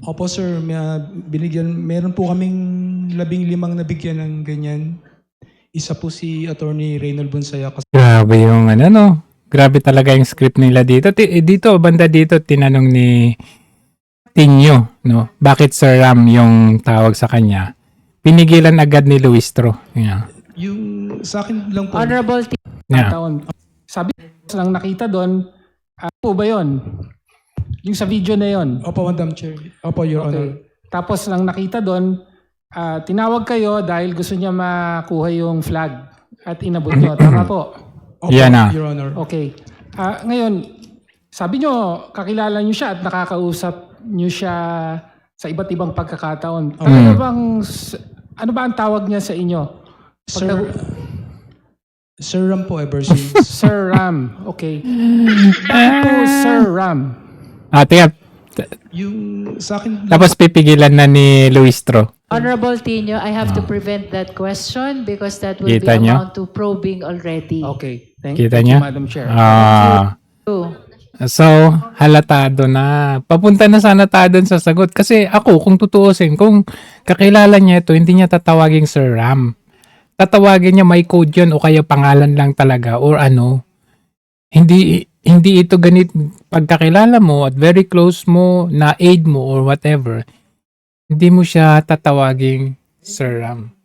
Opo sir, meron po kaming 15 nabigyan ng ganyan. Isa po si Attorney Reynald Bonsaya. Grabe yung ano, no? Grabe talaga yung script nila dito. Dito, banda dito, tinanong ni Tinyo, no? Bakit Sir Ram yung tawag sa kanya? Pinigilan agad ni Luistro. Yeah. Yung sa akin lang po. Honorable Yeah. taon. Sabi lang nakita doon, po ba yun? Yung sa video na yon. Opo, Madam Chair. Opo, Your Honor. Tapos lang nakita doon, tinawag kayo dahil gusto niya makuha yung flag at inabot nyo. Tama po? Opo, Yan na. Your Honor. Okay. Ngayon, sabi nyo, kakilala nyo siya at nakakausap nyo siya sa iba't ibang pagkakataon. Ano ba ang tawag niya sa inyo? Sir Ram po ever since. Sir Ram. Okay. Back to Sir Ram. Ate, Yung sa akin lang. tapos pipigilan na ni Luistro. Honorable Tino, I have to prevent that question because that will Kita be nyo? amount to probing already. Okay. Thank Kita you, niya? Madam Chair. So, halatado na. Papunta na sana tayo dun sa sagot. Kasi ako, kung tutuusin, kung kakilala niya ito, hindi niya tatawagin Sir Ram. Tatawagin niya may code yun o kaya pangalan lang talaga or ano. Hindi ito ganit pagkakilala mo at very close mo na aid mo or whatever. Hindi mo siya tatawagin Sir Ram.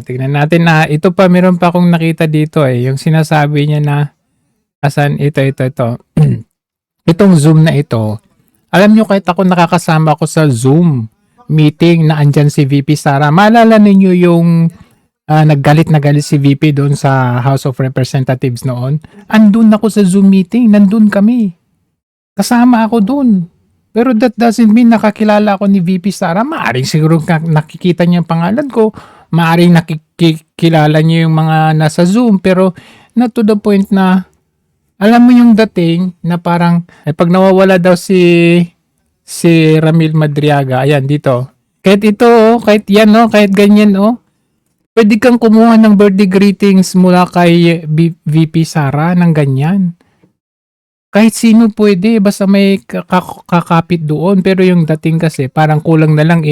Tignan natin na ito pa, meron pa akong nakita dito yung sinasabi niya na ito. Itong Zoom na ito. Alam nyo, kahit ako nakakasama ko sa Zoom meeting na andyan si VP Sara. Maalala ninyo yung naggalit na galit si VP doon sa House of Representatives noon. Andun ako sa Zoom meeting. Nandun kami. Kasama ako doon. Pero that doesn't mean nakakilala ako ni VP Sara. Maaring siguro nakikita niya ang pangalan ko. Maaring nakikilala niya yung mga nasa Zoom. Pero not to the point na alam mo yung dating na parang pag nawawala daw si Ramil Madriaga. Ayan, dito. Kahit ito, kahit yan, kahit ganyan, pwede kang kumuha ng birthday greetings mula kay VP Sara ng ganyan. Kahit sino pwede, basta may kakapit doon. Pero yung dating kasi, parang kulang na lang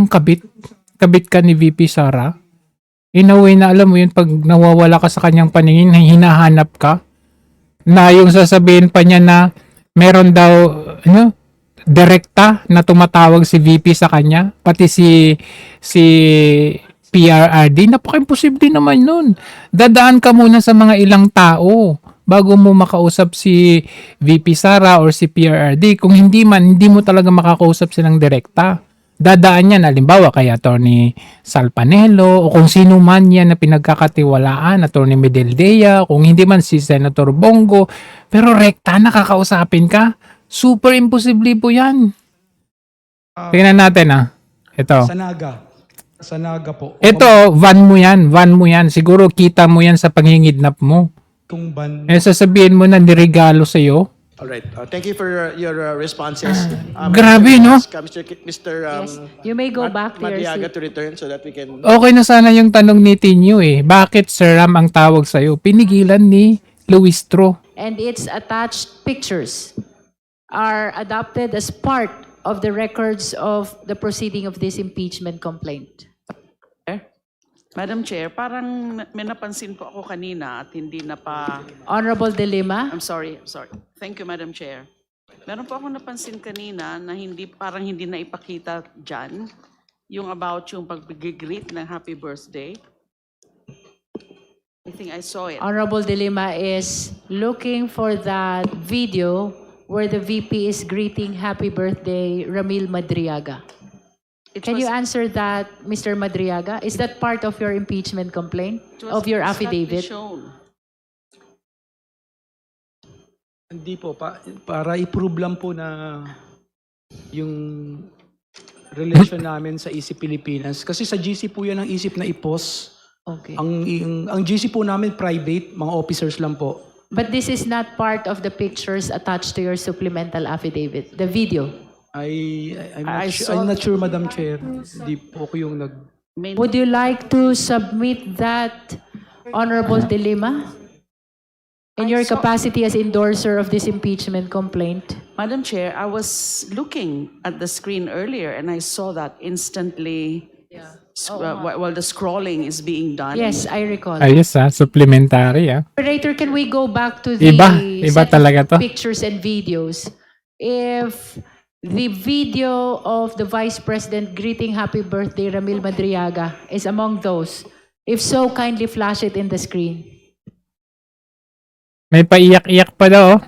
kabit ka ni VP Sara. In a way na alam mo yun, pag nawawala ka sa kanyang paningin, hinahanap ka. Na yung sasabihin pa niya na meron daw, direkta na tumatawag si VP sa kanya, pati si PRRD, napaka-imposible naman nun. Dadaan ka muna sa mga ilang tao bago mo makausap si VP Sara or si PRRD. Kung hindi mo talaga makakausap silang direkta. Dadaan yan, halimbawa kay Attorney Salpanelo o kung sino man yan na pinagkakatiwalaan, Attorney Medeldea, kung hindi man si Senator Bongo, pero rekta nakakausapin ka. Super imposible po yan. Tingnan natin Ito. Sa Naga po. Ito, van mo yan. Siguro kita mo yan sa pangingidnap mo. Kung ban. Sasabihin mo na niregalo sa'yo. Alright. Thank you for your responses. Grabe, no? Mr. Yes. You may go back to your Madiaga seat. to return so that we can... Okay na sana yung tanong ni Tinyo Bakit Sir Ram ang tawag sa'yo? Pinigilan ni Luistro. And its attached pictures are adopted as part of the records of the proceeding of this impeachment complaint. Madam Chair, parang may napansin po ako kanina at hindi na pa... Honorable De Lima. I'm sorry. Thank you, Madam Chair. Meron po ako napansin kanina na parang hindi na ipakita dyan yung about yung pag-greet ng happy birthday. I think I saw it. Honorable De Lima is looking for that video where the VP is greeting happy birthday Ramil Madriaga. Can you answer that, Mr. Madriaga? Is that part of your impeachment complaint, of your affidavit? Hindi po. Para i-prove lang po na yung relation namin sa EC Pilipinas. Kasi sa GC po yan ang isip na i-post. Okay. Ang GC po namin private, mga officers lang po. But this is not part of the pictures attached to your supplemental affidavit, the video. I'm not sure, Madam Chair. Hindi po ako yung Would you like to submit that, Honorable De Lima? In your capacity as endorser of this impeachment complaint? Madam Chair, I was looking at the screen earlier and I saw that instantly while the scrolling is being done. Yes, I recall. Ayos supplementary Operator, can we go back to the Iba set of talaga to. pictures and videos? If the video of the Vice President greeting happy birthday Ramil Madriaga is among those, if so, kindly flash it in the screen. May paiyak-iyak pa daw.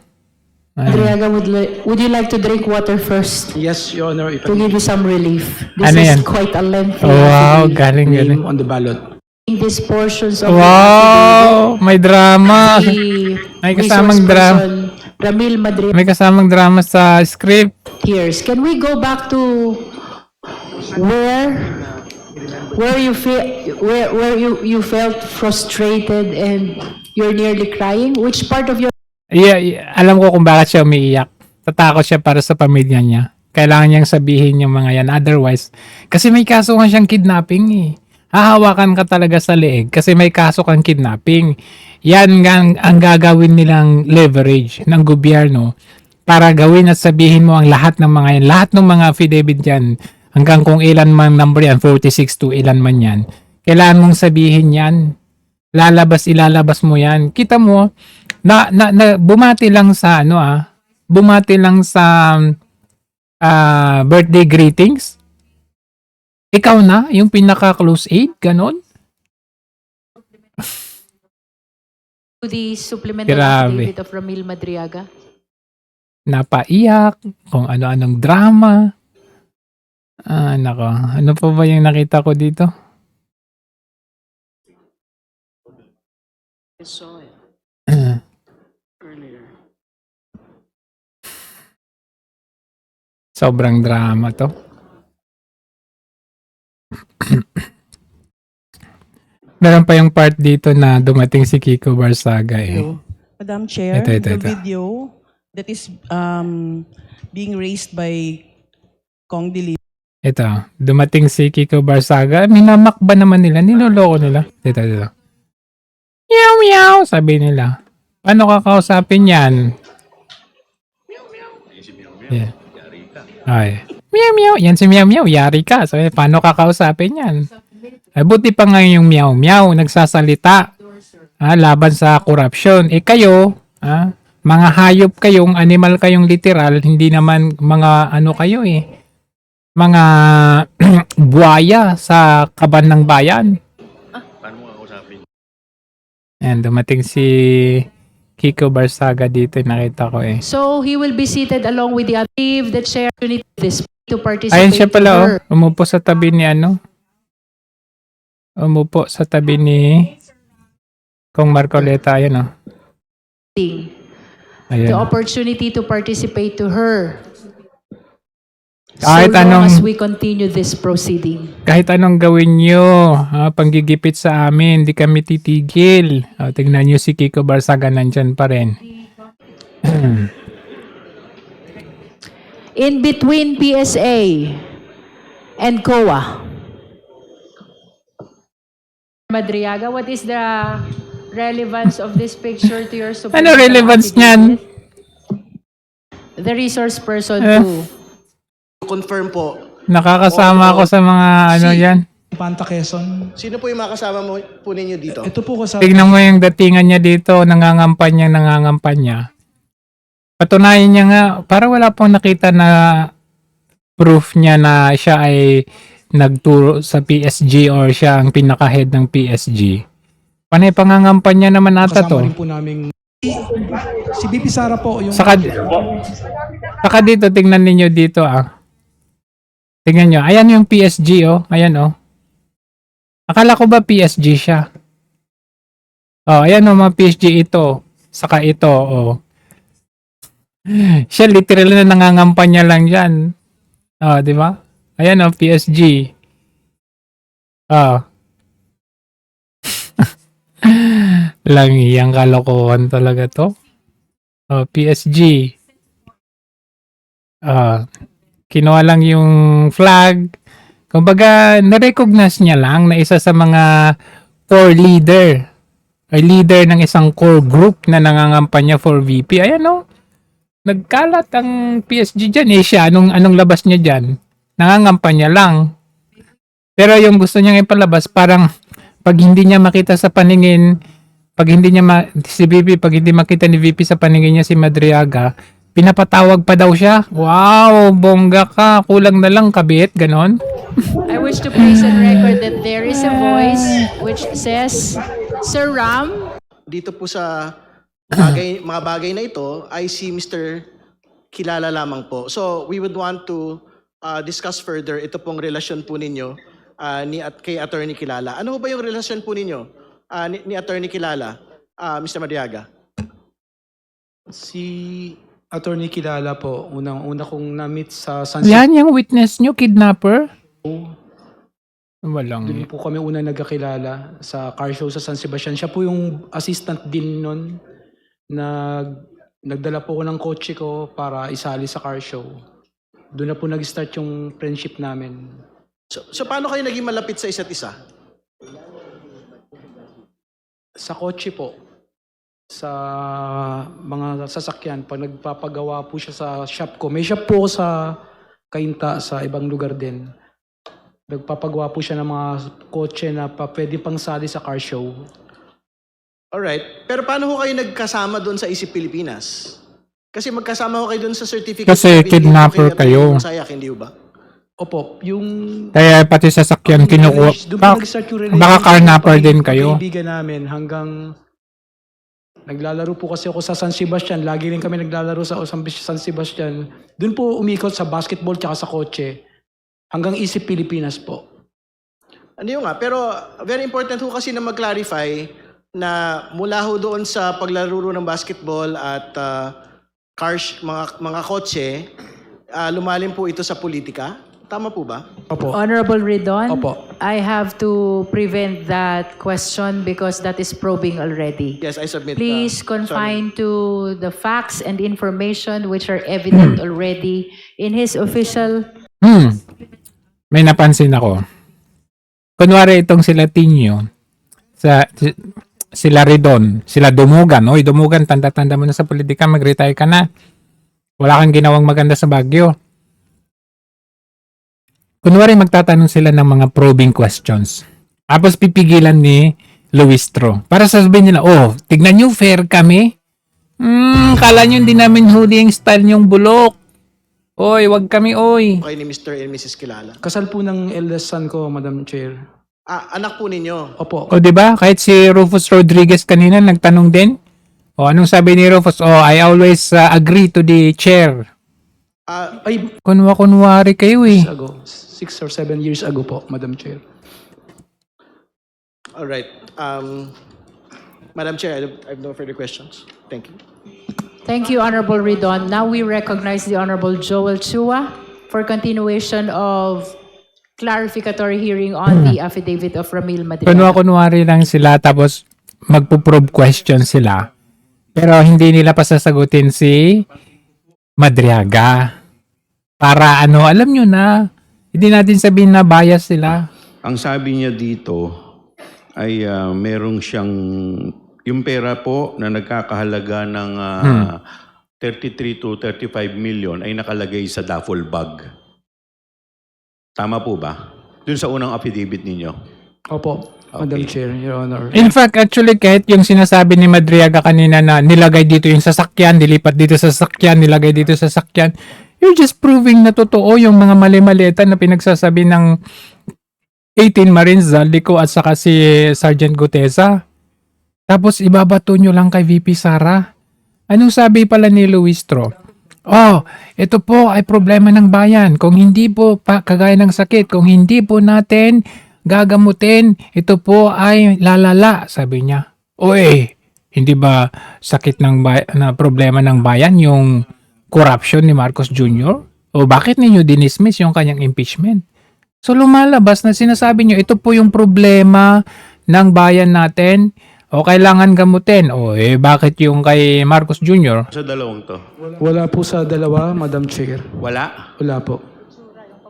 Madriaga, would you like to drink water first Yes, Your Honor, if I to give you some relief? This Ano is yan? quite a lengthy Wow, may galing. name on the ballot. these portions of Wow, may drama. the May resource kasamang drama. person, Ramil Madriaga. May kasamang drama sa script. Tears. Can we go back to where you feel where you felt frustrated and you're nearly crying? Which part of your Alam ko kung bakit siya umiiyak. Tatakot siya para sa pamilya niya. Kailangan niyang sabihin yung mga yan. Otherwise, kasi may kaso nga siyang kidnapping Hahawakan ka talaga sa leeg kasi may kaso kang kidnapping. Yan ang gagawin nilang leverage ng gobyerno para gawin at sabihin mo ang lahat ng mga yan. Lahat ng mga affidavit yan, hanggang kung ilan man number yan, 46 to ilan man yan. Kailangan mong sabihin yan. Ilalabas mo yan. Kita mo, na bumati lang sa birthday greetings. Ikaw na yung pinaka close aid, ganon. to the supplemental Grabe. affidavit of Ramil Madriaga? Napaiyak, kung ano-anong drama. Nako, ano pa ba yung nakita ko dito? I saw it earlier. Sobrang drama to. Meron pa yung part dito na dumating si Kiko Barsaga Hello. Madam Chair, Ito. the video that is being raised by Kong Dili. Ito, dumating si Kiko Barsaga. Minamakba naman nila, niloloko nila. Dito. Meow meow, sabi nila. Paano kakausapin yan? Yeah. Ay. Meow meow, yan si meow meow, yari ka. Sabi, paano kakausapin yan? Ay, buti pa nga yung meow meow, nagsasalita. Laban sa corruption. Kayo, mga hayop kayong, animal kayong literal, hindi naman mga ano kayo mga buwaya sa kaban ng bayan. Ayan, dumating si Kiko Barsaga dito, nakita ko So he will be seated along with the other. If the chair unit this to participate. Ayun siya pala, her. umupo sa tabi ni Umupo sa tabi ni Kong Marcoleta, ayun The Ayun. opportunity to participate to her. Kahit so long anong- as we continue this proceeding. Kahit anong gawin nyo, panggigipit sa amin, di kami titigil. Tingnan nyo si Kiko Barsaga, nandyan pa rin. In between PSA and COA. Madriaga, what is the relevance of this picture to your Ano relevance niyan? The resource person too. Confirm po, Nakakasama ako sa mga ano yan. Panta Quezon. sino po yung mga kasama mo po ninyo dito? Ito po ko sa Tignan mo yung datingan niya dito, nangangampanya. Patunayan niya nga, para wala pong nakita na proof niya na siya ay nagturo sa PSG or siya ang pinaka-head ng PSG. Panay pangangampanya naman ata kasama to. rin po namin si BP Sara po yung Saka dito, tingnan ninyo dito Tingnan nyo, ayan yung PSG ayan Akala ko ba PSG siya? Ayan mga PSG ito. Saka ito, Siya literal na nangangampanya lang dyan. Di ba? Ayan PSG. Lang iyang kalokohan talaga to. PSG. Kinuha lang yung flag. Kumbaga, na-recognize niya lang na isa sa mga core leader ay leader ng isang core group na nangangampanya for VP. Ayan o. Nagkalat ang PSG dyan. Eh siya, anong labas niya dyan? Nangangampanya lang. Pero yung gusto niyang ipalabas, parang pag hindi niya makita sa paningin, pag hindi makita ni VP sa paningin niya si Madriaga, pinapatawag pa daw siya. Wow, bongga ka. Kulang na lang kabit, ganon. I wish to place on record that there is a voice which says, Sir Ram, Dito po sa mga bagay na ito, I see Mr. Kilala lamang po. So we would want to discuss further ito pong relasyon po ninyo kay Attorney Kilala. Ano ba yung relasyon po ninyo ni Attorney Kilala, Mr. Madriaga? Si Attorney Kilala po, unang-una kong na-meet sa San Yan yung witness nyo, kidnapper? Walang. Doon po kami una nagkakilala sa car show sa San Sebastian. Siya po yung assistant din nun. Nagdala po ko ng kotse ko para isali sa car show. Doon na po nag-start yung friendship namin. So paano kayo naging malapit sa isa't isa? Sa kotse po, sa mga sasakyan, pag nagpapagawa po siya sa shop ko. May shop po sa Cainta, sa ibang lugar din. Nagpapagawa po siya ng mga kotse na pwede pang sali sa car show. Alright. Pero paano ho kayo nagkasama doon sa Isip Pilipinas? Kasi magkasama ho kayo doon sa certificate. Kasi na binigay kidnapper po kay kayo. Atty. Sayak, hindi ho ba? Opo, yung... Kaya pati sasakyan kinukuha. Doon po nag-start yung relationship. Baka carnapper din kayo. Kaibigan namin hanggang... Naglalaro po kasi ako sa San Sebastian. Lagi rin kami naglalaro sa San Sebastian. Doon po umikot sa basketball tsaka sa kotse. Hanggang Isip Pilipinas po. Ano yun nga, pero very important ho kasi na mag-clarify na mula ho doon sa paglalaro ng basketball at cars, mga kotse, lumalim po ito sa politika. Tama po ba? Opo. Honorable Ridon, Opo. I have to prevent that question because that is probing already. Yes, I submit. Please sorry. confine to the facts and information which are evident already in his official... May napansin ako. Kunwari itong sila Tinyo, sila Ridon, sila Dumugan. Oy, Dumugan, tanda-tanda mo na sa politika, mag-retire ka na. Wala kang ginawang maganda sa Baguio. Kunwari magtatanong sila ng mga probing questions. Tapos pipigilan ni Luistro. Para sasabihin nila, oh, tignan nyo, fair kami. Kala nyo hindi namin huli yung style nyong bulok. Oy, wag kami, oy. Okay ni Mr. and Mrs. Kilala. Kasal po ng eldest son ko, Madam Chair. Anak po ninyo. Opo. O, di ba? Kahit si Rufus Rodriguez kanina nagtanong din. O, anong sabi ni Rufus? Oh, I always agree to the chair. Ay, Kunwari kayo eh. ago. 6 or 7 years ago po, Madam Chair. All right. Madam Chair, I have no further questions. Thank you. Thank you, Honorable Ridon. Now we recognize the Honorable Joel Chua for continuation of clarificatory hearing on the affidavit of Ramil Madriaga. Kunwari lang sila tapos magpo-probe question sila. Pero hindi nila pa sasagutin si Madriaga. Para alam nyo na, hindi natin sabihin na bias sila. Ang sabi niya dito ay merong siyang, yung pera po na nagkakahalaga ng 33 to 35 million ay nakalagay sa duffel bag. Tama po ba? Doon sa unang affidavit ninyo. Opo, Madam Chair, Your Honor. In fact, actually, kahit yung sinasabi ni Madriaga kanina na nilagay dito yung sasakyan, dilipat dito sa sasakyan, nilagay dito sa sasakyan, you're just proving na totoo yung mga mali-malitan na pinagsasabi ng 18 Marines, Zaldico at saka si Sergeant Gutesa. Tapos ibabato nyo lang kay VP Sara. Anong sabi pala ni Luistro? Oh, ito po ay problema ng bayan. Kung hindi po kagaya ng sakit, kung hindi po natin gagamutin, ito po ay lalala, sabi niya. Oy, hindi ba sakit na problema ng bayan yung corruption ni Marcos Jr.? O bakit ninyo dinismiss yung kanyang impeachment? So lumalabas na sinasabi nyo, ito po yung problema ng bayan natin. O kailangan gamutin. O bakit yung kay Marcos Jr.? Sa dalawang to. Wala po sa dalawa, Madam Chair. Wala? Wala po.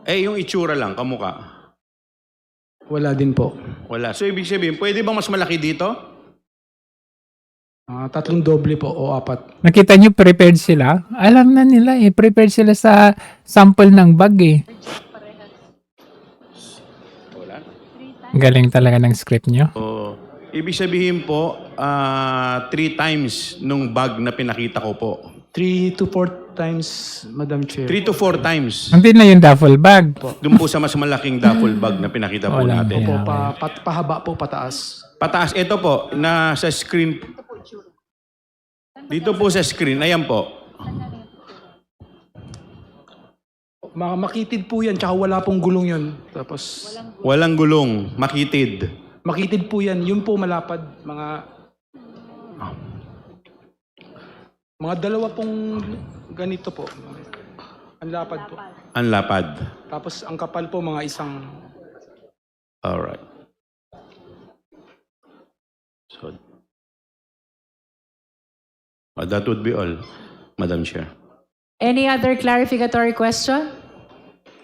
Yung itsura lang, kamuka. Wala din po. Wala. So ibig sabihin, pwede bang mas malaki dito? Tatlong doble po o 4. Nakita nyo, prepared sila. Alam na nila eh. Prepared sila sa sample ng bag eh. Galing talaga ng script nyo. So, ibig sabihin po, 3 times nung bag na pinakita ko po. 3 to 4 times, Madam Chair. 3 to 4 times. Hindi na yung duffel bag. Doon po sa mas malaking duffel bag na pinakita po Walang natin. hiya. Pahaba po, pataas. Pataas, ito po, nasa screen. Dito po sa screen, ayan po. Makitid po yan, tsaka wala pong gulong yun. Tapos, Walang gulong, makitid. makitid po yan. Yun po malapad. Mga dalawa pong ganito po. Ang lapad po. Ang lapad. Tapos ang kapal po mga isang... Alright. So, that would be all, Madam Chair. Any other clarificatory question?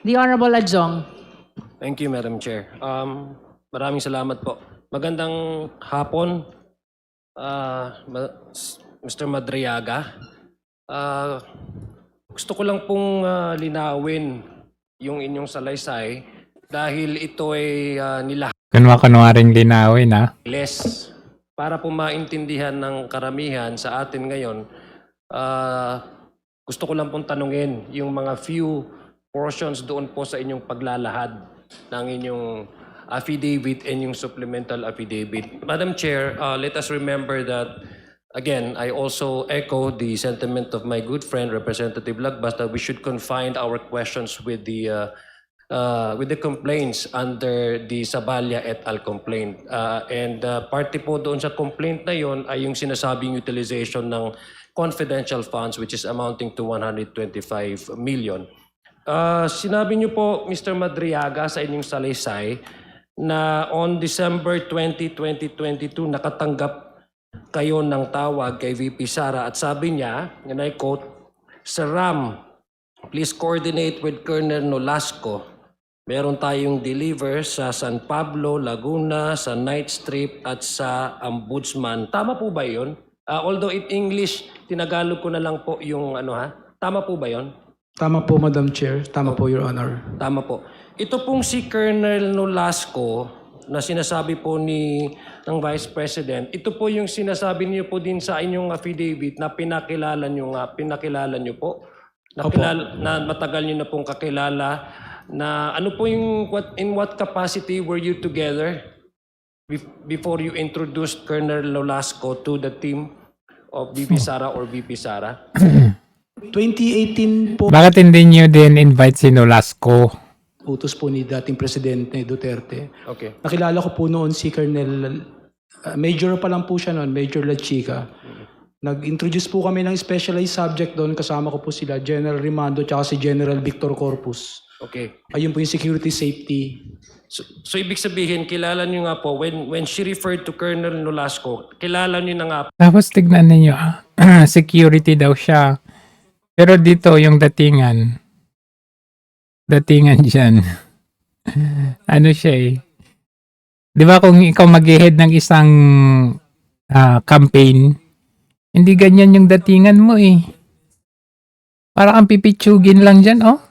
The Honorable Adjong. Thank you, Madam Chair. Maraming salamat po. Magandang hapon, Mr. Madriaga. Gusto ko lang pong linawin yung inyong salaysay dahil ito ay Kunwa-kunwaring linawin ha. less para po maintindihan ng karamihan sa atin ngayon. Gusto ko lang pong tanungin yung mga few portions doon po sa inyong paglalahad ng inyong affidavit and yung supplemental affidavit. Madam Chair, let us remember that, again, I also echo the sentiment of my good friend, Representative Lagbas, that we should confine our questions with the complaints under the Sabalia et al. Complaint. Parte po doon sa complaint na yon ay yung sinasabing utilization ng confidential funds which is amounting to 125 million. Sinabi niyo po, Mr. Madriaga, sa inyong salaysay na on December 20, 2022, nakatanggap kayo ng tawag kay VP Sara at sabi niya, and I quote, "Sir Ram, please coordinate with Colonel Nolasco. Meron tayong deliver sa San Pablo, Laguna, sa Night Strip at sa Ombudsman." Tama po ba yun? Although in English, tinagalog ko na lang po yung ano ha. Tama po ba yun? Tama po, Madam Chair. Tama po, Your Honor. Tama po. Ito pong si Colonel Nolasco na sinasabi po ng Vice President, ito po yung sinasabi niyo po din sa inyong affidavit na pinakilala niyo po. Na matagal niyo na pong kakilala na ano po yung in what capacity were you together before you introduced Colonel Nolasco to the team of VP Sara or VP Sara? 2018 po, Bakit hindi nyo din invite si Nolasco? utos po ni dating Presidente Duterte. Okay. Nakilala ko po noon si Colonel, Major pa lang po siya noon, Major Lachica. Nag-introduce po kami ng specialized subject doon. Kasama ko po sila, General Rimando, tsaka si General Victor Corpus. Okay. Ayun po yung security safety. So ibig sabihin, kilala niyo nga po, when she referred to Colonel Nolasco, kilala niyo na nga Tapos tignan ninyo, security daw siya. Pero dito yung datingan dyan. Ano siya eh. Di ba kung ikaw mag-head ng isang campaign, hindi ganyan yung datingan mo eh. Para kang pipitsugin lang dyan, oh.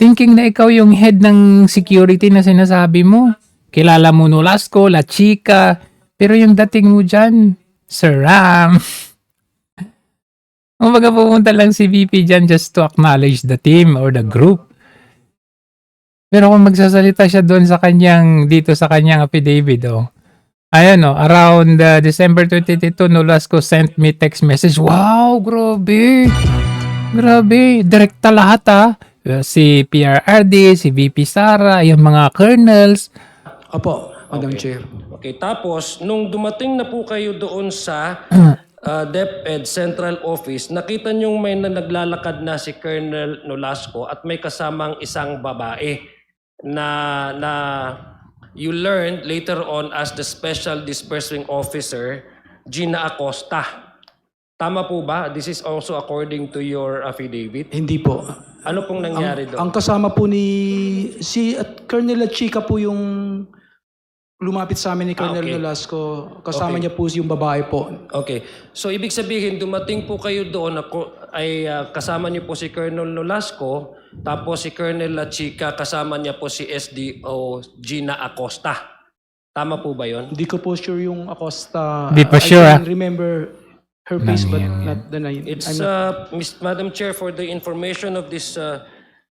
Thinking na ikaw yung head ng security na sinasabi mo. Kilala mo Nolasco, La Chica, pero yung dating mo dyan, Sir Ram. Umaga pumunta lang si VP dyan just to acknowledge the team or the group. Pero kung magsasalita siya doon sa kanyang, dito sa kanyang affidavit, oh. Ayan, oh, around December 22, Nolasco sent me text message. Wow, grabe. Grabe, direkta lahat ah. Si PRRD, si VP Sara, yung mga colonels. Opo, Madam Okay. Chair. Okay, tapos nung dumating na po kayo doon sa DepEd Central Office, nakita niyo may naglalakad na si Colonel Nolasco at may kasamang isang babae na you learned later on as the Special Disbursing Officer, Gina Acosta. Tama po ba? This is also according to your affidavit. Hindi po. Ano pong nangyari doon? Ang kasama po ni si at Colonel Lachica po yung lumapit sa amin ni Colonel okay. Nolasco. Kasama Okay. niya po yung babae po. Okay. So ibig sabihin, dumating po kayo doon ay kasama niyo po si Colonel Nolasco, tapos si Colonel La Chica, kasama niya po si SDO Gina Acosta. Tama po ba yon? Hindi ko po sure yung Acosta. Di pa I sure, can remember her face but not the name. It's, I'm not- Madam Chair, for the information of this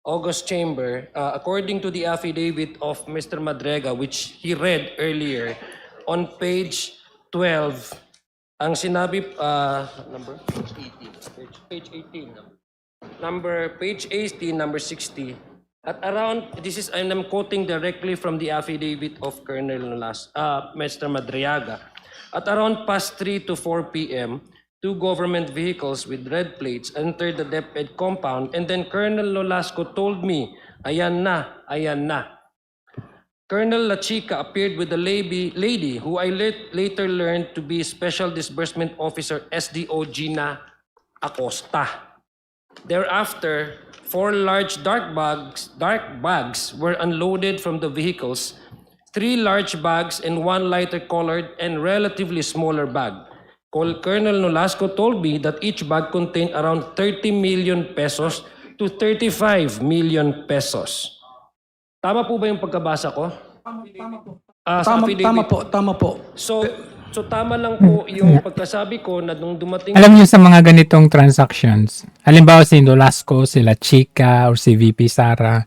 August chamber, according to the affidavit of Mr. Madrega, which he read earlier, on page 12, ang sinabi, number? Page 18. Page 18, number 60. At around, I'm quoting directly from the affidavit of Colonel Mr. Madriaga. At around past 3 to 4 p.m., 2 government vehicles with red plates entered the DepEd compound, and then Colonel Nolasco told me, ayan na, ayan na. Colonel La Chica appeared with a lady who I later learned to be Special Disbursement Officer SDO Gina Acosta. Thereafter, 4 large dark bags were unloaded from the vehicles, 3 large bags and 1 lighter colored and relatively smaller bag. Colonel Nolasco told me that each bag contained around 30 million pesos to 35 million pesos. Tama po ba yung pagkabasa ko? Sa affidavit. Tama po. So tama lang po yung pagkasabi ko na nung dumating... Alam niyo sa mga ganitong transactions, halimbawa si Nolasco, sila Chica, or si VP Sara,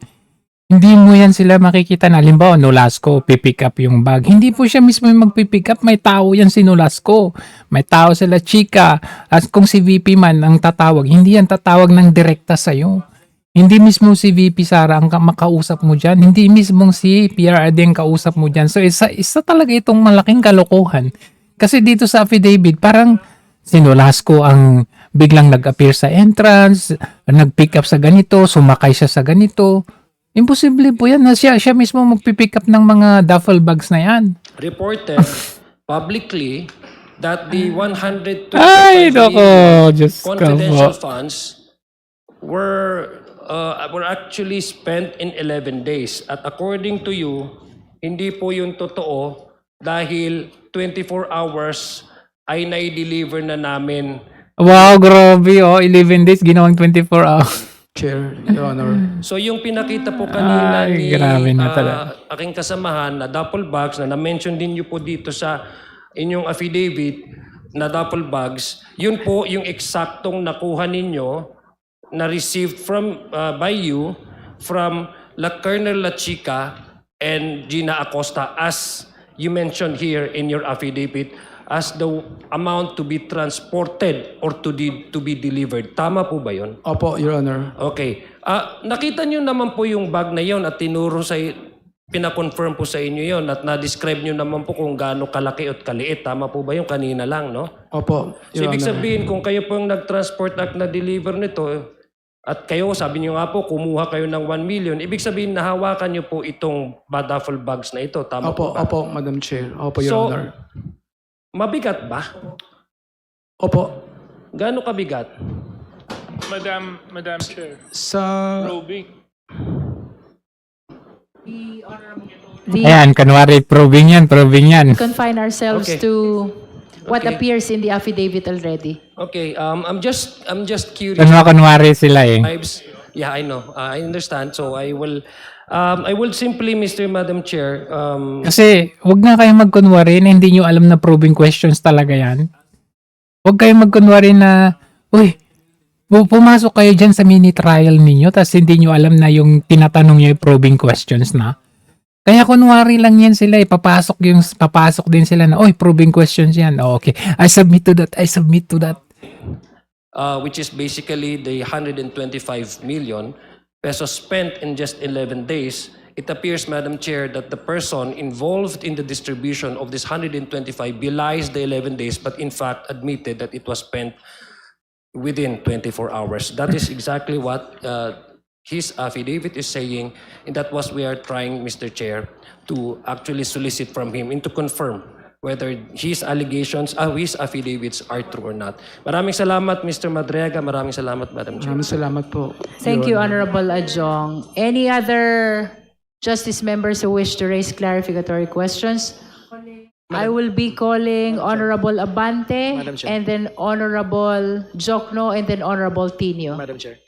hindi mo yan sila makikita na, halimbawa Nolasco, pipick up yung bag. Hindi po siya mismo yung magpipick up, may tao yan si Nolasco. May tao sila Chica. At kung si VP man ang tatawag, hindi yan tatawag ng direkta sa'yo. Hindi mismo si VP Sara ang makausap mo dyan. Hindi mismo si PRRD ang kausap mo dyan. So isa talaga itong malaking kalokohan. Kasi dito sa affidavit, parang si Nolasco ang biglang nag-appear sa entrance, nag-pick up sa ganito, sumakay siya sa ganito. Imposible po yan na siya mismo magpipick up ng mga duffel bags na yan. reported publicly that the 125 Ay, nako, million Diyos ko confidential po. funds were actually spent in 11 days. At according to you, hindi po yun totoo dahil 24 hours ay nai-deliver na namin. Wow, grabe oh, 11 days, ginawang 24 hours. Chair, Your Honor. So yung pinakita po kanina Ay, ni grabe na talaga. aking kasamahan na duffel bags na na-mention din niyo po dito sa inyong affidavit na duffel bags, yun po yung eksaktong nakuha ninyo na received from by you from Colonel La Chica and Gina Acosta, as you mentioned here in your affidavit, as the amount to be transported or to be delivered. Tama po ba yun? Opo, Your Honor. Okay. Nakita nyo naman po yung bag na yon at tinuro pinakonfirm po sa inyo yon at na-describe nyo naman po kung gaano kalaki at kaliit. Tama po ba yung kanina lang, no? Opo, So Your ibig Honor. sabihin, kung kayo po yung nag-transport at na-deliver nito, at kayo, sabi nyo nga po, kumuha kayo ng 1 million, ibig sabihin, nahawakan nyo po itong duffel bags na ito. Tama po Opo, ba? opo, Madam Chair. Opo, Your So, Honor. mabigat ba? Opo. Gaano kabigat? Madam Chair, Sa... probing. Ayan, kanwari, proving yan. Confine ourselves Okay. to what Okay. appears in the affidavit already. Okay, I'm just curious. Kanwari sila eh. Yeah, I know. I understand. So I will simply, Madam Chair, Kasi, wag na kayo magkunwari na hindi nyo alam na probing questions talaga yan. Wag kayo magkunwari na, uy, pumasok kayo dyan sa mini trial ninyo tapos hindi nyo alam na yung tinatanong nyo yung probing questions na. Kaya kunwari lang yan sila eh, papasok din sila na, oy, probing questions yan. Oh, okay, I submit to that. which is basically the 125 million pesos spent in just 11 days, it appears, Madam Chair, that the person involved in the distribution of this 125 belies the 11 days, but in fact admitted that it was spent within 24 hours. That is exactly what his affidavit is saying, and that was we are trying, Mr. Chair, to actually solicit from him and to confirm whether his allegations, his affidavits are true or not. Maraming salamat, Mr. Madriaga. Maraming salamat, Madam Chair. Maraming salamat po. Thank you, Honorable Adjong. Any other justice members who wish to raise clarificatory questions. I will be calling Honorable Abante, Madam Chair. and then Honorable Jokno, and then Honorable Tinio. Madam Chair.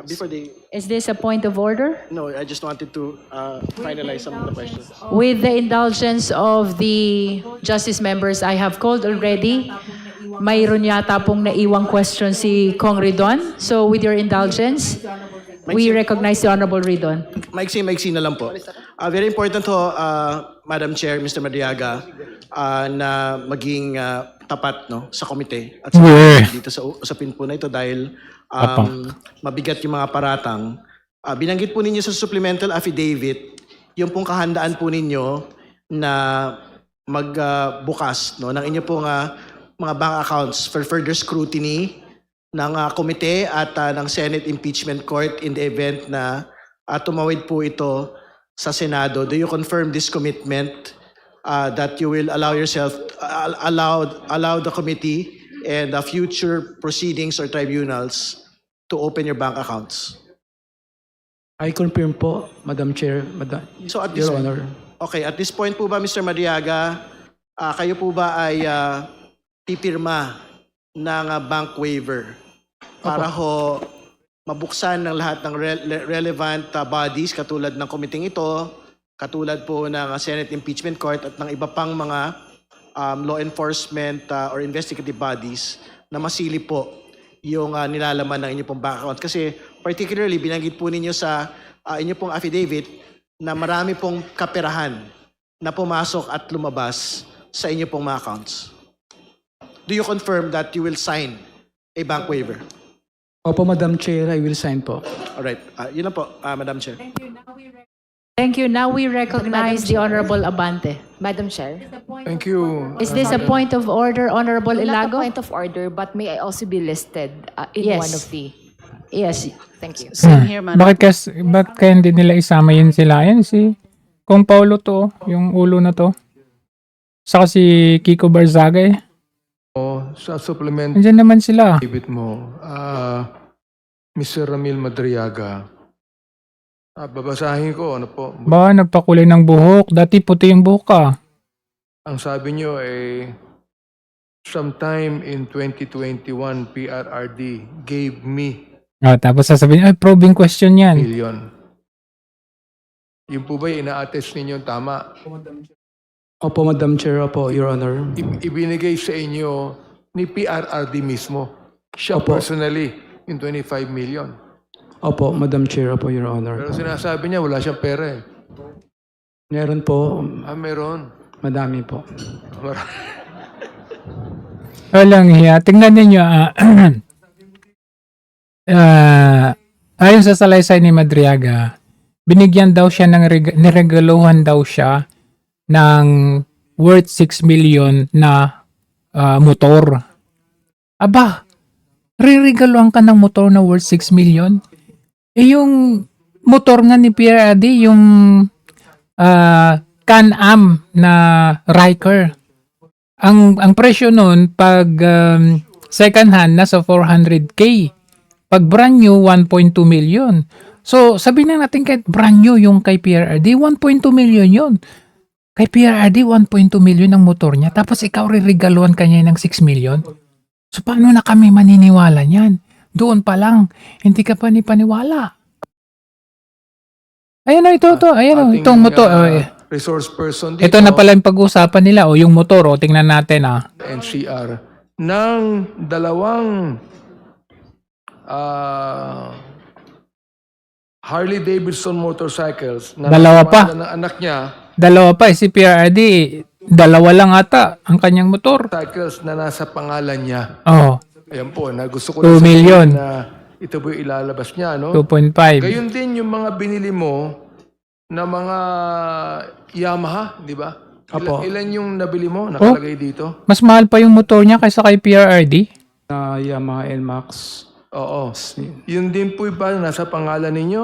Before they, Is this a point of order? no, I just wanted to finalize some of the questions. With the indulgence of the justice members, I have called already. Mayroon yata pong naiwang question si Kong Ridon. So with your indulgence, we recognize the Honorable Ridon. Maiksi na lang po. Very important ho, Madam Chair, Mr. Madriaga, na maging tapat no, sa komite at sa dito sa usapin po na ito dahil mabigat yung mga paratang. Binanggit po ninyo sa supplemental affidavit yung pong kahandaan po ninyo na magbukas no, ng inyo pong mga bank accounts for further scrutiny ng komite at ng Senate Impeachment Court in the event na tumawid po ito sa Senado. Do you confirm this commitment that you will allow yourself, allow the committee and the future proceedings or tribunals to open your bank accounts? I confirm po, Madam Chair, So at this Your Honor. Okay, at this point po ba, Mr. Madriaga, kayo po ba ay pipirma ng bank waiver para ho mabuksan ng lahat ng relevant bodies katulad ng komiteng ito, katulad po ng Senate Impeachment Court at ng iba pang mga law enforcement or investigative bodies na masilip po yung nilalaman ng inyong pong bank account. Kasi particularly binanggit po ninyo sa inyong pong affidavit na marami pong kaperahan na pumasok at lumabas sa inyong pong mga accounts. Do you confirm that you will sign a bank waiver? Opo, Madam Chair, I will sign po. Alright, yun lang po, Madam Chair. Thank you. Now we recognize the Honorable Abante. Madam Chair. Thank you. Is this a point of order, Honorable Not a Ilago? point of order, but may I also be listed in Yes. one of the... Yes. Thank you. Same here, Madam. Bakit kaya hindi nila isama yun sila? Yan si Kung Paulo to, yung ulo na to. Saka si Kiko Barzaga eh. Sa supplement Nandiyan naman sila. affidavit mo, Mr. Ramil Madriaga, babasahin ko, ano po, Ba, nagpakulay ng buhok. Dati puti yung buhok ka. ang sabi nyo ay, sometime in 2021, PRRD gave me Tapos sasabihin, ay, probing question yan. million. Yung po ba ina-attest ninyo tama? Opo, Madam Chair, opo, Your Honor. Ibinigay sa inyo ni PRRD mismo. Siya Opo. personally, yung 25 million. Opo, Madam Chair, opo, Your Honor. Pero sinasabi niya, wala siyang pera eh. Meron po, Meron. madami po. Walang hiya. Tingnan ninyo, ayon sa salaysay ni Madriaga, binigyan daw siya niregaluhan daw siya ng worth 6 million na motor. Aba, riregaluhan ka ng motor na worth 6 million? Eh yung motor nga ni PRD, yung Can-Am na Riker. Ang presyo nun, pag second hand, nasa 400K. Pag brand new, 1.2 million. So, sabihin na natin kahit brand new yung kay PRD, 1.2 million yun. Kay PRD, 1.2 million ang motor niya. Tapos ikaw riregaluhan kanya ng 6 million. So, paano na kami maniniwala niyan? Doon pa lang, hindi ka pa paniwala. Ayan o, ito. Ayan o, itong motor. Resource person dito. Ito na pala yung pag-uusapan nila. O, yung motor. O, tingnan natin NCR ng dalawang Harley Davidson motorcycles na Dalawa pa. ng anak niya, Dalawa pa. Si PRD, dalawa lang ata ang kanyang motor. cycles na nasa pangalan niya. Oh, Ayan po, na gusto ko 2 lang million. sabihin na ito po yung ilalabas niya, no? 2.5. Gayon din yung mga binili mo na mga Yamaha, di ba? Apo. Ilan yung nabili mo? Nakalagay dito? Mas mahal pa yung motor niya kaysa kay PRD. Na Yamaha NMAX. Oo. Yun din po ba nasa pangalan ninyo?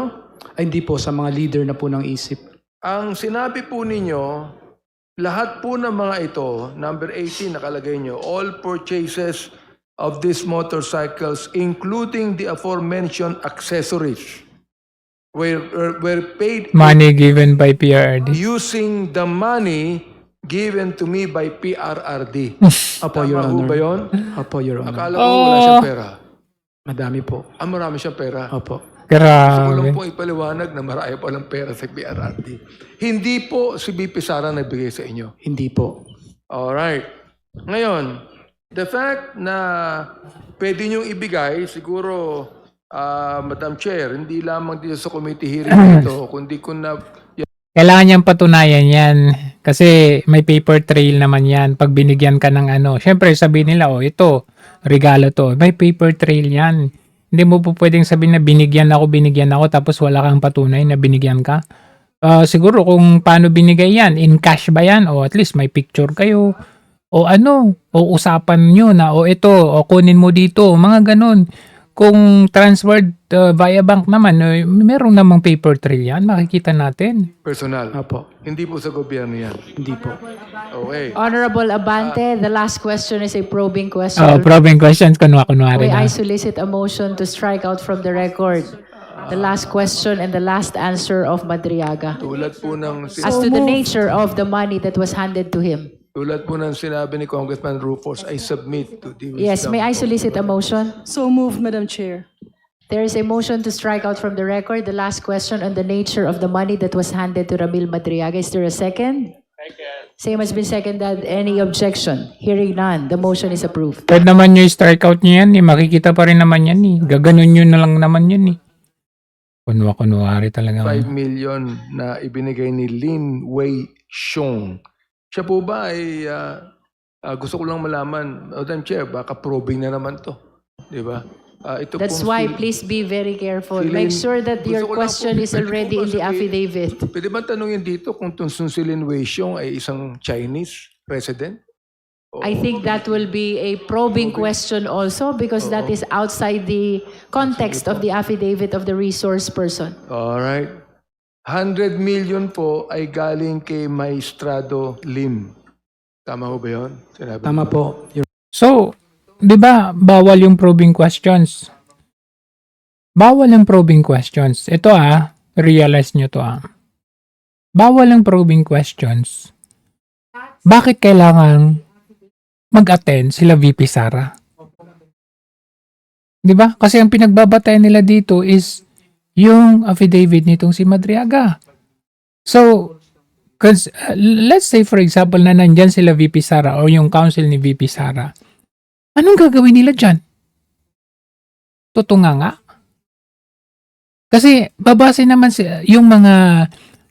Ay, hindi po, sa mga leader na po ng isip. Ang sinabi po ninyo, lahat po ng mga ito, number 18 nakalagay nyo, all purchases of these motorcycles, including the aforementioned accessories, were paid Money given by PRD. using the money given to me by PRRD. Opo, Your Tama ho Honor. ba yun? Opo, Your Honor. Akala ko wala siyang pera. Madami po. Marami siyang pera. Opo. Gusto ko Grabe. lang po ipaliwanag na marami palang pera sa PRRD. Hindi po si BP Sara nagbigay sa inyo. Hindi po. Alright. Ngayon, the fact na pwede niyong ibigay, siguro, Madam Chair, hindi lamang dito sa committee hearing ito, kundi kung na Kailangan niyang patunayan yan. Kasi may paper trail naman yan. Pag binigyan ka ng ano. Siyempre, sabihin nila, oh, ito, regalo to. May paper trail yan. Hindi mo po pwedeng sabihin na binigyan ako, tapos wala kang patunay na binigyan ka. Siguro kung paano binigay yan, in cash ba yan? O at least may picture kayo. O ano, o usapan nyo na, o ito, o kunin mo dito, mga ganun. Kung transferred via bank naman, meron namang paper trail yan, makikita natin. personal. Opo. Hindi po sa gobyerno yan. Hindi po. Okay. Honorable Abante, the last question is a probing question. Probing questions, kunwari I na. solicit a motion to strike out from the record the last question and the last answer of Madriaga Tulad po ng as to the nature of the money that was handed to him. tulad po ng sinabi ni Congressman Rufus, I submit to the Yes, wisdom may I of- solicit a motion? So moved, Madam Chair. There is a motion to strike out from the record the last question on the nature of the money that was handed to Ramil Madriaga. Is there a second? Same has been seconded. Any objection? Hearing none, the motion is approved. Pwede naman nyo i-strikeout nyo yan, makikita pa rin naman yan. Gaganon nyo na lang naman yan. Kunwari talaga. 5 million na ibinigay ni Lin Wei Xiong. Siya po ba ay gusto ko lang malaman, Madam Chair, baka probing na naman to. Di ba? Ito That's pong why si- please be very careful. si Make Lin- sure that gusto your ko lang question po- is already in the affidavit. Pwede ba tanungin dito kung si Lin Wei Xiong ay isang Chinese resident? I think that will be a probing question also because that is outside the context of the affidavit of the resource person. Alright. 100 million po ay galing kay Maestrado Lim. Tama ho ba yun? Sinabi Tama ko. po. Your So, di ba bawal yung probing questions? Bawal yung probing questions. Ito realize nyo to Bawal yung probing questions. Bakit kailangan mag-attend sila VP Sara? Di ba? Kasi ang pinagbabatayan nila dito is yung affidavit nitong si Madriaga. So, let's say for example na nandyan sila VP Sara o yung council ni VP Sara. Anong gagawin nila dyan? Tutunga nga. Kasi babase naman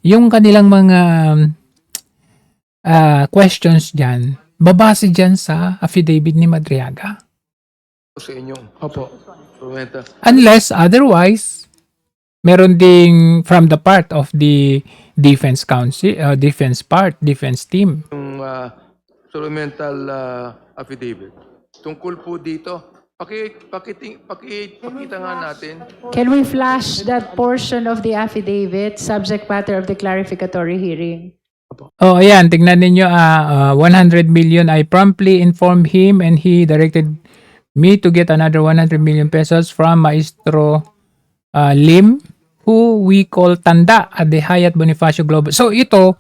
yung kanilang mga questions dyan, babase dyan sa affidavit ni Madriaga. Sa inyong Opo. Rumenta. Unless otherwise, meron ding from the part of the defense council, defense team. Yung supplemental affidavit. Tungkol po dito, pakita nga natin. Can we flash that portion of the affidavit, subject matter of the clarificatory hearing? Oh, ayan, tignan ninyo, 100 million, I promptly informed him and he directed me to get another 100 million pesos from Maestro Lim, who we call Tanda at the Hyatt Bonifacio Global. So ito,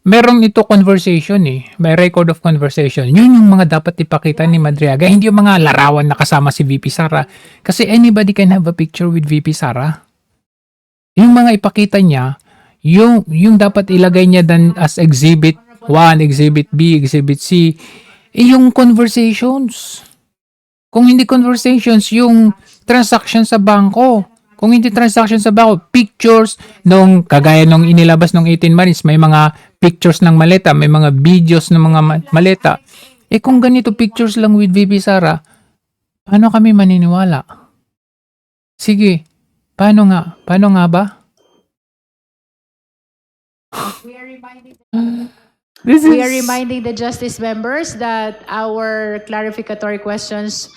meron ito conversation may record of conversation. Yun yung mga dapat ipakita ni Madriaga, hindi yung mga larawan na kasama si VP Sara. Kasi anybody can have a picture with VP Sara. Yung mga ipakita niya, yung dapat ilagay niya dan as exhibit 1, exhibit B, exhibit C, yung conversations. Kung hindi conversations, yung transaction sa bangko. Kung hindi transaction sa bangko, pictures nung kagaya nung inilabas nung 18 Marines, may mga pictures ng maleta, may mga videos ng mga maleta. Kung ganito pictures lang with VP Sara, paano kami maniniwala? Sige, paano nga ba? We are reminding the justice members that our clarificatory questions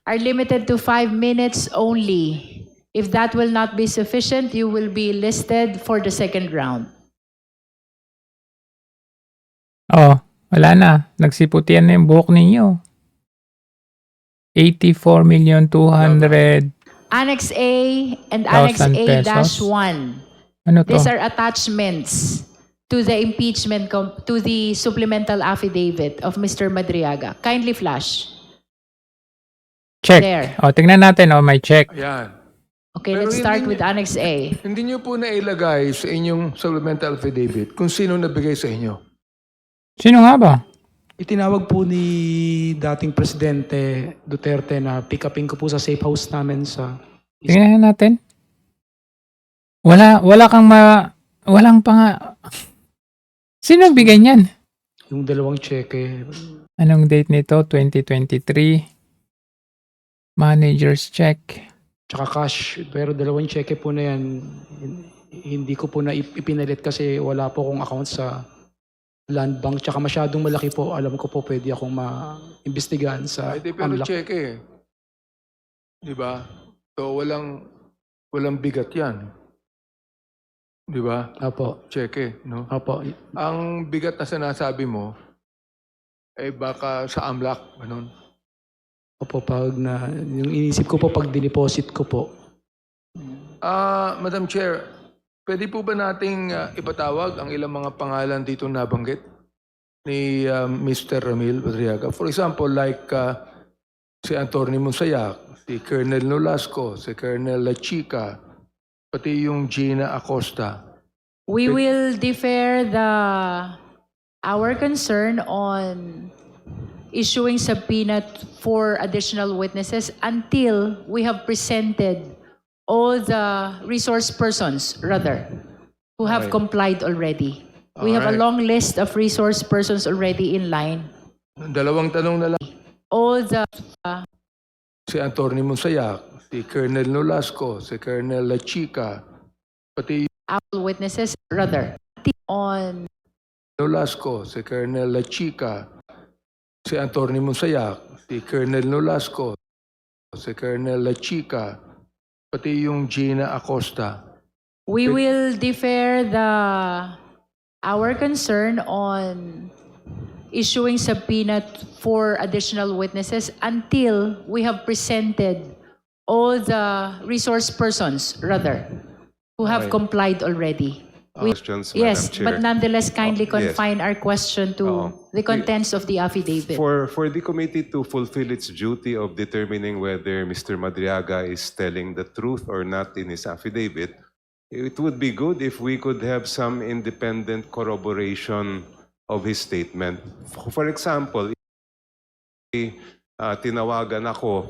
are limited to 5 minutes only. If that will not be sufficient, you will be listed for the second round. Oh, wala na. Nagsiputian na yung buhok ninyo. 84,200,000. Annex A and Annex 1,000 A-1. pesos. Ano to? These are attachments to the to the supplemental affidavit of Mr. Madriaga. Kindly flash. Check. There. O, tingnan natin. O, may check. Ayan. Okay, Pero let's hindi start niyo- with Annex A. Hindi niyo po nailagay sa inyong supplemental affidavit kung sino nabigay sa inyo. Sino nga ba? Itinawag po ni dating Presidente Duterte na pick-upin ko po sa safe house namin sa... Tingnan natin. Walang pa nga. Sino nagbigay niyan? Yung dalawang cheque. Anong date nito? 2023. Manager's check. Tsaka cash. Pero dalawang cheque po na yan, hindi ko po na ipinalit kasi wala po akong account sa land bank. Tsaka masyadong malaki po. Alam ko po pwede akong ma-imbestigahan sa Ay, di, pero AMLAC. cheque eh. Di ba? So, walang bigat yan. Di ba? Apo. Cheque, no? Apo. Ang bigat na sinasabi mo, ay baka sa AMLAC, ganun. Opo, yung inisip ko po pag dineposit ko po. Madam Chair, pwede po ba nating ipatawag ang ilang mga pangalan dito nabanggit ni Mr. Ramil Madriaga? For example, like si Anthony Monsayak, si Colonel Nolasco, si Colonel La Chica, pati yung Gina Acosta. We will defer our concern on issuing subpoena for additional witnesses until we have presented all the resource persons, rather, who have Okay. complied already. We have a Alright. long list of resource persons already in line. Dalawang tanong na lang. All the Si Anthony Monsayak, si Colonel Nolasco, si Colonel La Chica, pati actual witnesses, rather, on Nolasco, si Colonel La Chica, si Anthony Monsayak, si Colonel Nolasco, si Colonel La Chica, pati yung Gina Acosta. we will defer our concern on issuing subpoena for additional witnesses until we have presented all the resource persons, rather, who have Okay. complied already. Questions, Yes, Madam Chair. but nonetheless, kindly Oh, yes. confine our question to the contents of the affidavit. For the committee to fulfill its duty of determining whether Mr. Madriaga is telling the truth or not in his affidavit, it would be good if we could have some independent corroboration of his statement. For example, tinawagan ako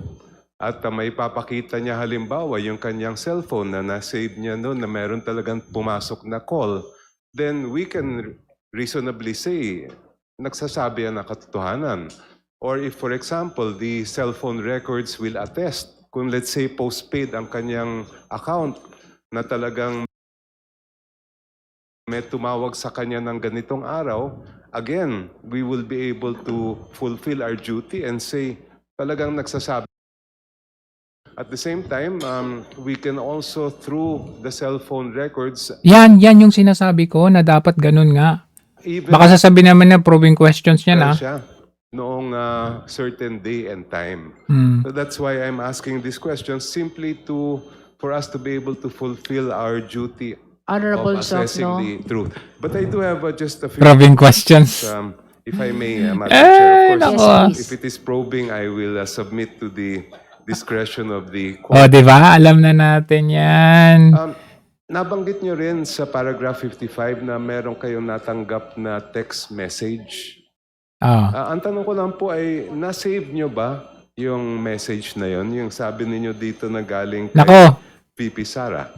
at may papakita niya halimbawa yung kanyang cellphone na na-save niya noon na meron talagang pumasok na call, then we can reasonably say nagsasabi yan ng katotohanan. Or if, for example, the cellphone records will attest, kung let's say postpaid ang kanyang account na talagang may tumawag sa kanya ng ganitong araw, again, we will be able to fulfill our duty and say talagang nagsasabi. At the same time, we can also, through the cellphone records, Yan yung sinasabi ko na dapat ganun nga. even Baka sasabihin naman na probing questions yan ah. siya noong certain day and time. Hmm. So that's why I'm asking these questions simply for us to be able to fulfill our duty Honorable of assessing Sokno. the truth. But I do have just a few Probing questions. if I may, Madam Chair. Of course, nako. Yes, if it is probing, I will submit to the discretion of the O, court. di ba? Alam na natin yan. Nabanggit nyo rin sa paragraph 55 na meron kayong natanggap na text message. Ah. Ang tanong ko lang po ay, na-save nyo ba yung message na yon? Yung sabi ninyo dito na galing kay Nako, Pipi Sara?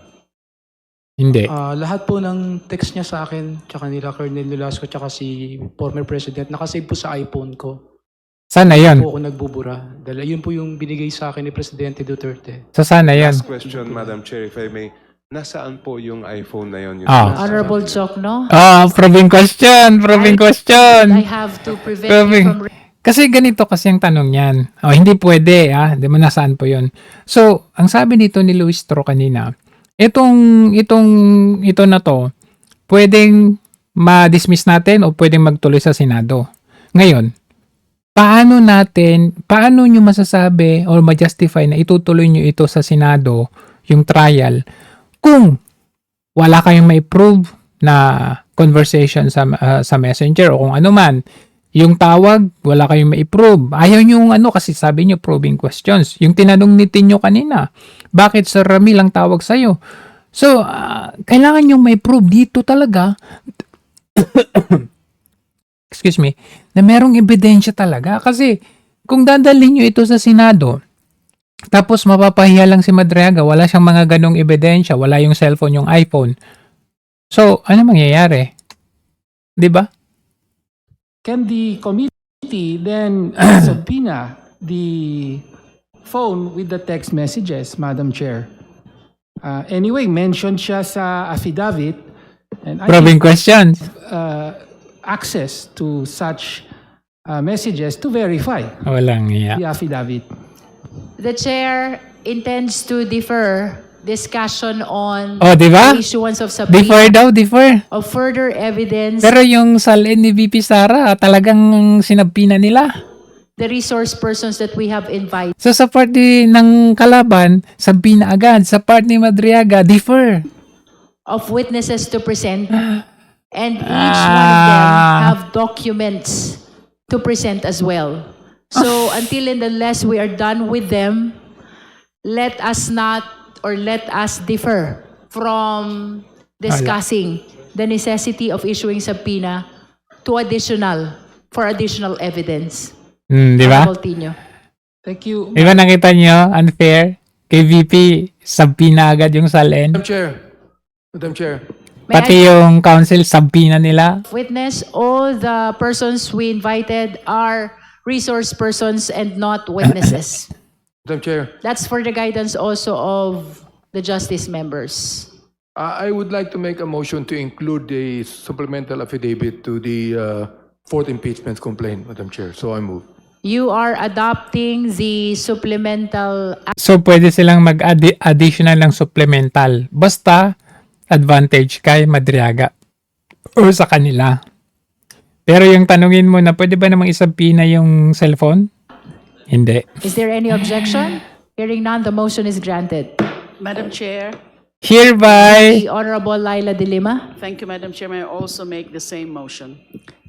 hindi. Lahat po ng text niya sa akin, tsaka nila Colonel Nolasco, tsaka si former President, nakasave po sa iPhone ko. Sana yan. Po ako nagbubura. Dahil yun po yung binigay sa akin ni Presidente Duterte. So sana yan. Last question, Madam Chair, if I may. Nasaan po yung iPhone na yon? Honorable Sokno. Probing question. Probing I question. have to prevent Probing. you from Kasi ganito kasi ang tanong yan. Hindi pwede, Di mo nasaan po yun. So, ang sabi nito ni Luis Tro kanina, ito na to, pwedeng ma-dismiss natin o pwedeng magtuloy sa Senado. Ngayon, paano nyo masasabi or ma-justify na itutuloy nyo ito sa Senado, yung trial, kung wala kayong ma-prove na conversation sa messenger o kung ano man. Yung tawag, wala kayong ma-prove. Ayaw yung kasi sabi nyo probing questions. Yung tinanong ni Tinyo kanina, bakit Sir Ramil ang tawag sa'yo? So, kailangan yung ma-prove dito talaga excuse me, na merong ebidensya talaga. Kasi kung dadalhin nyo ito sa Senado, tapos mapapahiya lang si Madriaga, wala siyang mga ganong ebidensya, wala yung cellphone, yung iPhone. So, ano mangyayari? 'Di ba? Can the committee then subpoena the phone with the text messages, Madam Chair? Anyway, mentioned siya sa affidavit, and I Probing questions. access to such messages to verify Walang iya. the affidavit. The chair intends to defer discussion on Oh, di ba? the issuance of Defer subpoena daw, defer. of further evidence. Pero yung salin ni VP Sara, talagang sinabpina nila. The resource persons that we have invited So sa part ng kalaban, sabina agad. Sa part ni Madriaga, defer. of witnesses to present, and each one of them have documents to present as well. So until and unless we are done with them, let us defer from discussing the necessity of issuing subpoena for additional evidence. Di ba? Honorable Tino. Thank you. Di ba nakita nyo? Unfair. Kay VP, sabpina agad yung salin. Madam Chair. May Pati yung council, sabpina nila. Witness, all the persons we invited are resource persons and not witnesses. Madam Chair. That's for the guidance also of the justice members. I would like to make a motion to include the supplemental affidavit to the fourth impeachment complaint, Madam Chair. So I move. You are adopting the supplemental So pwede silang mag-additional ng supplemental. Basta advantage kay Madriaga o sa kanila. Pero yung tanungin mo na pwede ba namang isabpina yung cellphone? Hindi. Is there any objection? Hearing none, the motion is granted. Madam Chair, Hereby, The Honorable Laila de Lima. thank you, Madam Chair. May I also make the same motion?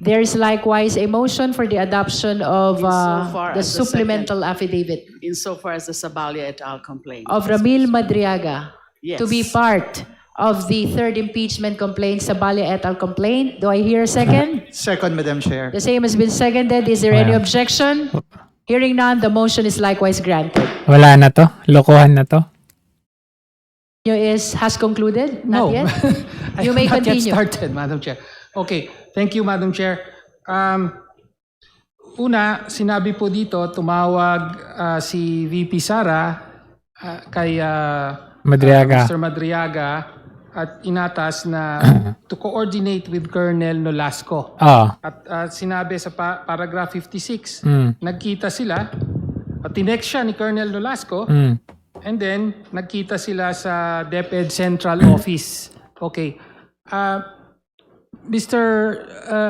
There is likewise a motion for the adoption of Insofar the as the supplemental affidavit Insofar as the Sabalia et al. Complaint. of Ramil Madriaga Yes. to be part of the third impeachment complaint, Sabalia et al. Complaint. Do I hear a second? Second, Madam Chair. The same has been seconded. Is there any Wow. objection? Hearing none, the motion is likewise granted. wala na to. Lokohan na to. Has concluded? Not No. yet? I You have may not yet continue. started, Madam Chair. Okay, thank you, Madam Chair. Una, sinabi po dito, tumawag si VP Sara kay Madriaga. Mr. Madriaga at inatas na to coordinate with Colonel Nolasco. Oh. At sinabi sa paragraph 56, nagkita sila, at tinext siya ni Colonel Nolasco, and then nagkita sila sa DepEd Central Office. Okay.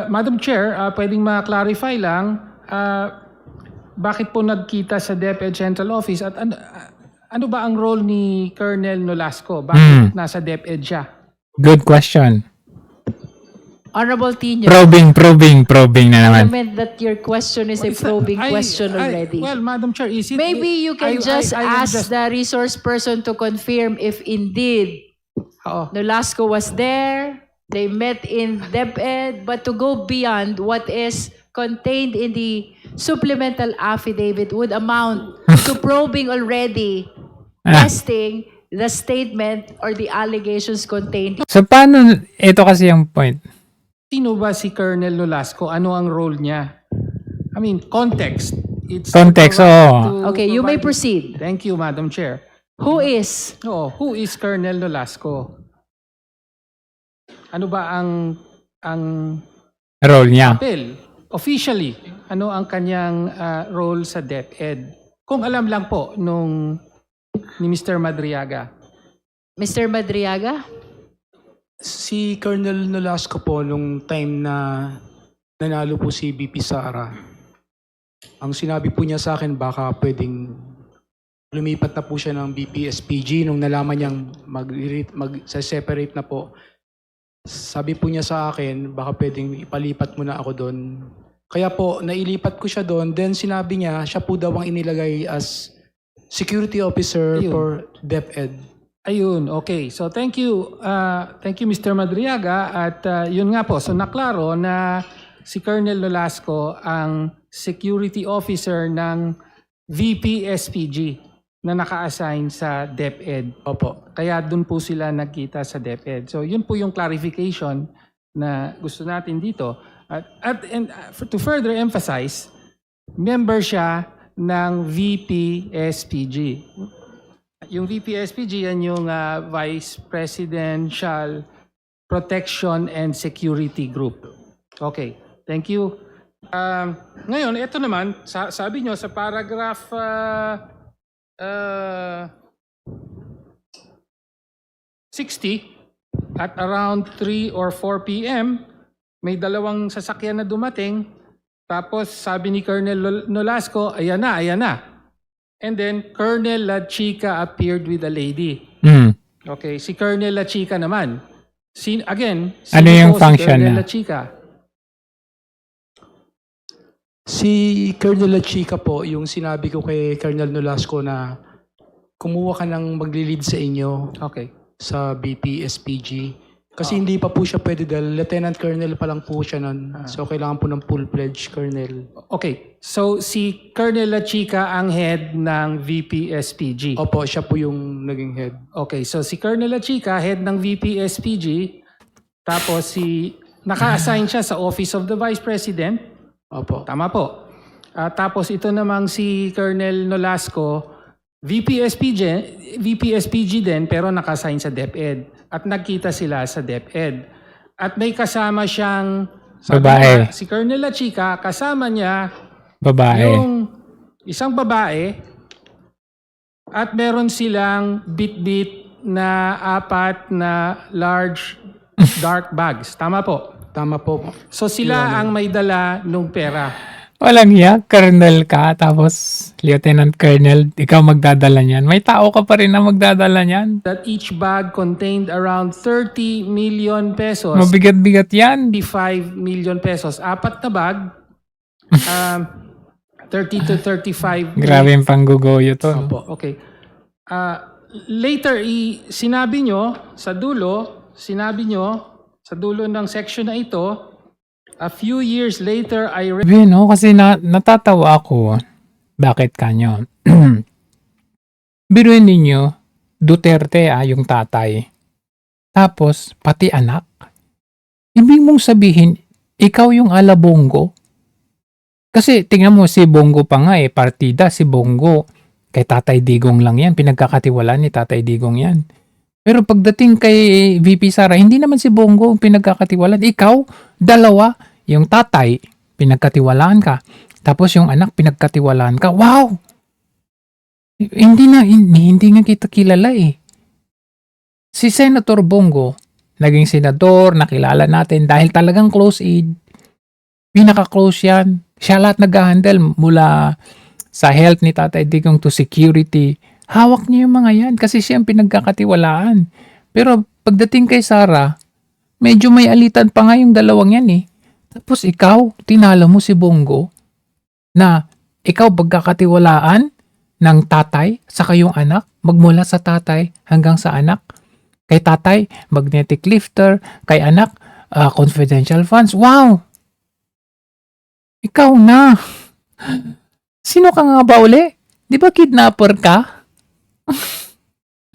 Madam Chair, pwedeng ma-clarify lang, bakit po nagkita sa DepEd Central Office at ano ba ang role ni Colonel Nolasco? Bakit nasa DepEd siya? Good question. Honorable Tino. Probing na I naman. meant that your question is a probing question already. Well, Madam Chair, is it... Maybe you can just I will ask the resource person to confirm if indeed Oo. Nolasco was there, they met in DepEd, but to go beyond what is contained in the supplemental affidavit would amount to probing already, testing the statement or the allegations contained. So paano, ito kasi yung point. Sino ba si Colonel Nolasco? Ano ang role niya? I mean, context. It's Context, Okay, you may proceed. Thank you, Madam Chair. Who is? Who is Colonel Nolasco? Ano ba ang Role niya. papel? Officially, ano ang kanyang role sa DepEd? Kung alam lang po ni Mr. Madriaga. Mr. Madriaga? Si Colonel Nolasco po nung time na nanalo po si VP Sara, ang sinabi po niya sa akin baka pwedeng lumipat na po siya ng BPSPG nung nalaman niyang mag-separate na po. Sabi po niya sa akin, baka pwedeng ipalipat mo na ako doon. Kaya po, nailipat ko siya doon. Then sinabi niya, siya po daw ang inilagay as security officer Ayun. for DepEd. Ayun, okay. So thank you Mr. Madriaga. At yun nga po, so naklaro na si Colonel Nolasco ang security officer ng VP-SPG na naka-assign sa DepEd. Opo. Kaya dun po sila nagkita sa DepEd. So yun po yung clarification na gusto natin dito. To further emphasize, member siya ng VP-SPG. Yung VP-SPG, yan yung Vice Presidential Protection and Security Group. Okay, thank you. Ngayon, ito naman, sabi nyo sa paragraph 60, at around 3 or 4 p.m., may dalawang sasakyan na dumating. Tapos sabi ni Colonel Nolasco, ayan na. And then Colonel La Chica appeared with a lady. Okay, si Colonel La Chica naman. Sino Ano yung po function si Colonel na? La Chica? Si Colonel La Chica po, yung sinabi ko kay Colonel Nolasco na kumuha ka ng magli-lead sa inyo Okay. sa BPSPG. Kasi hindi pa po siya pwede dahil Lieutenant Colonel pa lang po siya nun. So kailangan po ng full-fledged Colonel. Okay, so si Colonel La Chica ang head ng VP-SPG. Opo, siya po yung naging head. Okay, so si Colonel La Chica, head ng VP-SPG. Tapos naka-assign siya sa Office of the Vice President. Opo. Tama po. Tapos ito namang si Colonel Nolasco, VP-SPG din pero naka-assign sa DepEd. At nagkita sila sa DepEd. At may kasama siyang Babae. si Colonel La Chica, kasama niya Babae. yung isang babae at meron silang bit-bit na 4 na large dark bags. Tama po. Tama po. So sila ang may dala nung pera. Walang hiya, Colonel ka, tapos Lieutenant Colonel, ikaw magdadala niyan. May tao ka pa rin na magdadala niyan. That each bag contained around 30 million pesos. Mabigat-bigat yan. 35 million pesos. 4 na bag. 30 to 35. Grabe yung panggugoyo to. Opo. Okay. Later, sinabi nyo sa dulo ng section na ito, a few years later, Sabi, no? Kasi natatawa ako. Bakit kanyo? Biruin ninyo, Duterte yung tatay. Tapos, pati anak. Ibig mong sabihin, ikaw yung alabonggo. Kasi tingnan mo, si Bongo pa nga partida, si Bongo. Kay Tatay Digong lang yan. Pinagkakatiwalaan ni Tatay Digong yan. Pero pagdating kay VP Sara, hindi naman si Bongo ang pinagkakatiwalaan. Ikaw, dalawa, yung tatay, pinagkatiwalaan ka. Tapos yung anak, pinagkatiwalaan ka. Wow! Hindi nga kita kilala eh. Si Senator Bongo, naging senador, nakilala natin dahil talagang close aid. Pinaka-close yan. Siya lahat nag-handle mula sa health ni Tatay Digong to security. Hawak niya yung mga yan kasi siya ang pinagkakatiwalaan. Pero pagdating kay Sara, medyo may alitan pa nga yung dalawang yan eh. Tapos ikaw, tinalo mo si Bongo na ikaw pagkakatiwalaan ng tatay sa kayong anak, magmula sa tatay hanggang sa anak. Kay tatay, magnetic lifter. Kay anak, confidential funds. Wow! Ikaw na. Sino ka nga ba uli? Di ba kidnapper ka?